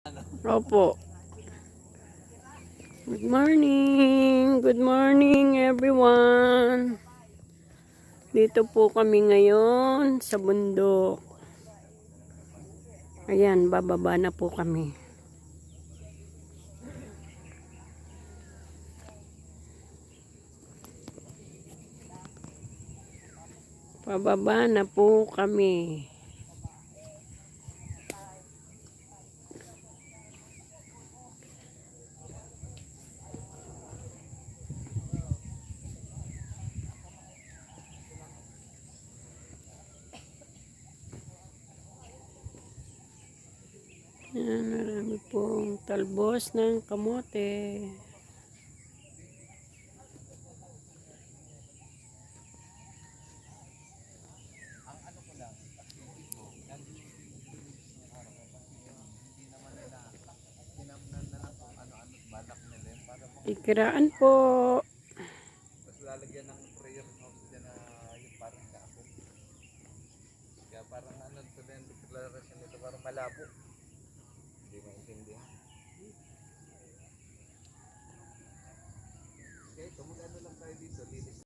Opo. Good morning everyone. Dito po kami ngayon sa bundok. Ayan, bababa na po kami. Pababa na po kami. Ayan, marami pong talbos ng kamote. Ikiraan po. Tapos lalagyan ng prayer house dyan na yung parang dako. Kaya parang ano to din, declaration nito parang malabo. Hindi maintindihan.